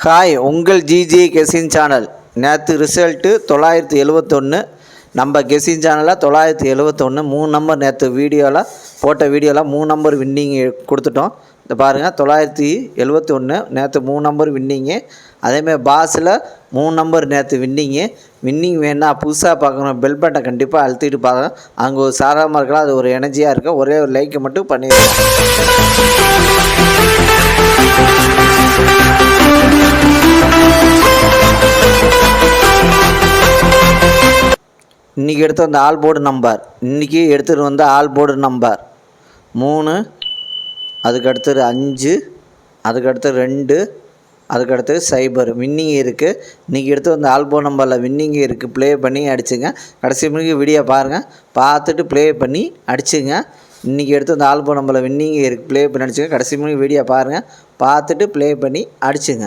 Hi, உங்கள் GG கெஸின் channel. நேற்று result 971. நம்ம கெஸின் சேனலில் 971 3 நம்பர் நேற்று போட்ட வீடியோவில் 3 நம்பர் வின்னிங் கொடுத்துட்டோம். இந்த பாருங்கள், 971 நேற்று 3 நம்பர் வின்னிங்கு. அதேமாதிரி பாஸில் 3 நம்பர் நேற்று வின்னிங் வேணா புதுசாக பார்க்கணும், பெல் பட்டனை கண்டிப்பாக அழுத்திட்டு பார்க்கணும். அங்கே ஒரு சாதாரணமாக இருக்கலாம், அது ஒரு எனர்ஜியாக இருக்கும். ஒரே ஒரு லைக்கை மட்டும் பண்ணிடுவோம். இன்றைக்கி எடுத்து வந்த ஆல் போர்டு நம்பர், இன்றைக்கி எடுத்துகிட்டு வந்த ஆல் போர்டு நம்பர் 3, அதுக்கு அடுத்தது 5, அதுக்கு அடுத்தது 2, அதுக்கு அடுத்தது 0 வின்னிங் இருக்குது. இன்றைக்கி எடுத்து வந்த ஆல் போர்டு நம்பரில் வின்னிங் இருக்குது. ப்ளே பண்ணி அடிச்சுங்க. கடைசி மணிக்கு வீடியோ பாருங்கள், பார்த்துட்டு ப்ளே பண்ணி அடிச்சுங்க. இன்றைக்கி எடுத்து வந்த ஆல் போர்டு நம்பரில் வின்னிங் இருக்குது. ப்ளே பண்ணி அடிச்சுங்க. கடைசி மணிக்கு வீடியோ பாருங்கள், பார்த்துட்டு ப்ளே பண்ணி அடிச்சுங்க.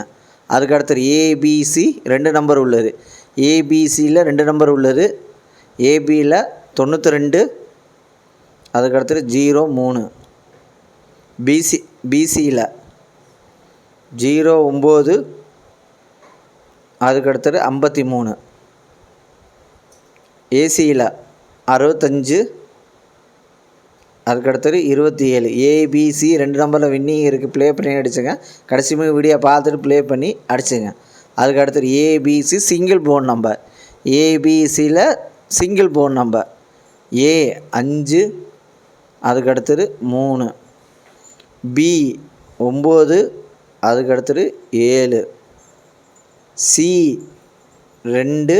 அதுக்கு அடுத்தது ஏபிசி 2 நம்பர் உள்ளது. ஏபிசியில் 2 நம்பர் உள்ளது. ஏபியில் 92, அதுக்கடுத்தது 03. பிசியில் 09, அதுக்கடுத்தது 53. ஏசியில் 65, அதுக்கடுத்தது 27. ஏபிசி 2 நம்பரில் வின்னிங் இருக்குது. ப்ளே பண்ணி அடிச்சுங்க. கடைசி வீடியோ பார்த்துட்டு ப்ளே பண்ணி அடிச்சுங்க. அதுக்கு அடுத்தது ஏபிசி சிங்கிள் போன் நம்பர். ஏபிசியில் சிங்கிள் போன் நம்பர் ஏ 5, அதுக்கடுத்தது 3. பி 9, அதுக்கடுத்தது 7. சி 2,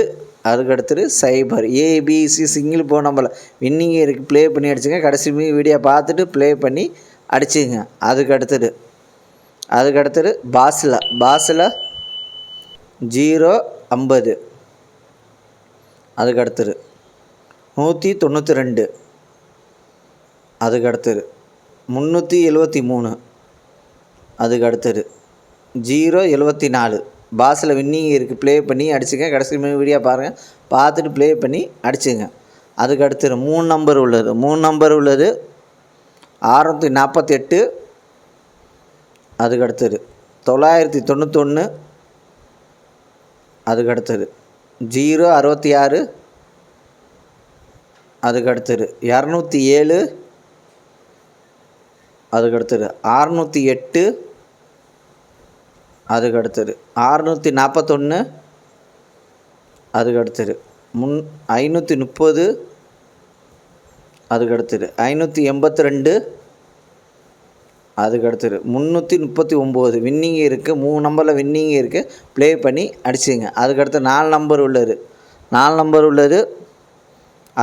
அதுக்கடுத்தது 0. ஏபிசி சிங்கிள் போன் நம்பரில் வின்னிங் இருக்குது. ப்ளே பண்ணி அடிச்சுங்க. கடைசி வீடியோ பார்த்துட்டு ப்ளே பண்ணி அடிச்சுங்க. அதுக்கடுத்தது பாஸில் 050, அதுக்கடுத்தது 192, அதுக்கடுத்தது 373, அதுக்கடுத்தது 074. பாஸில் வின்னிங் இருக்குது. ப்ளே பண்ணி அடிச்சுங்க. கடைசி வீடியோ பாருங்கள், பார்த்துட்டு ப்ளே பண்ணி அடிச்சுங்க. அதுக்கடுத்தது 3 நம்பர் உள்ளது. 3 நம்பர் உள்ளது 648, அதுக்கடுத்தது 991, அதுக்கடுத்தது 066, அதுக்கடுத்தது 207, அதுக்கடுத்தது 608, அதுக்கடுத்தது 641, அதுக்கடுத்தது 530, அதுக்கடுத்தது 582, அதுக்கடுத்தது 339 வின்னிங் இருக்குது. 3 நம்பரில் வின்னிங் இருக்குது. ப்ளே பண்ணி அடிச்சுங்க. அதுக்கடுத்து 4 நம்பர் உள்ளது. 4 நம்பர் உள்ளது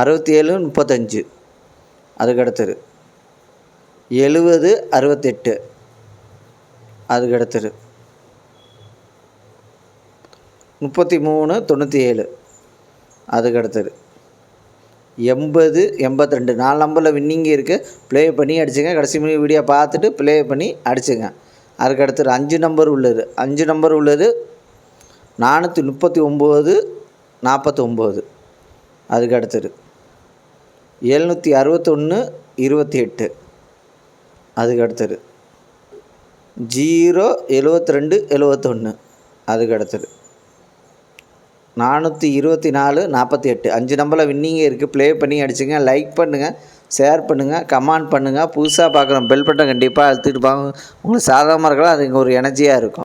67, 35, அதுக்கடுத்தது 70, 68, அதுக்கடுத்தது 33, 97, அதுக்கடுத்தது 80, 82. 4 நம்பரில் வின்னிங் இருக்குது. ப்ளே பண்ணி அடிச்சுங்க. கடைசி வீடியோ பார்த்துட்டு ப்ளே பண்ணி அடிச்சுங்க. அதுக்கடுத்தது 5 நம்பர் உள்ளது. 5 நம்பர் உள்ளது 439, 49, அதுக்கடுத்தது 761, 28, அதுக்கடுத்தது 072, 71, அதுக்கடுத்தது 424, 48. 5 நம்பரில் வின்னிங் இருக்குது. ப்ளே பண்ணி அடிச்சுங்க. லைக் பண்ணுங்கள், ஷேர் பண்ணுங்கள், கமெண்ட் பண்ணுங்கள். புதுசாக பார்க்குறோம், பெல் பட்டன் கண்டிப்பாக அழுத்திட்டு பாருங்க. உங்களுக்கு சாதாரணமாக இருக்கலாம், அது இங்கே ஒரு எனர்ஜியாக இருக்கும்.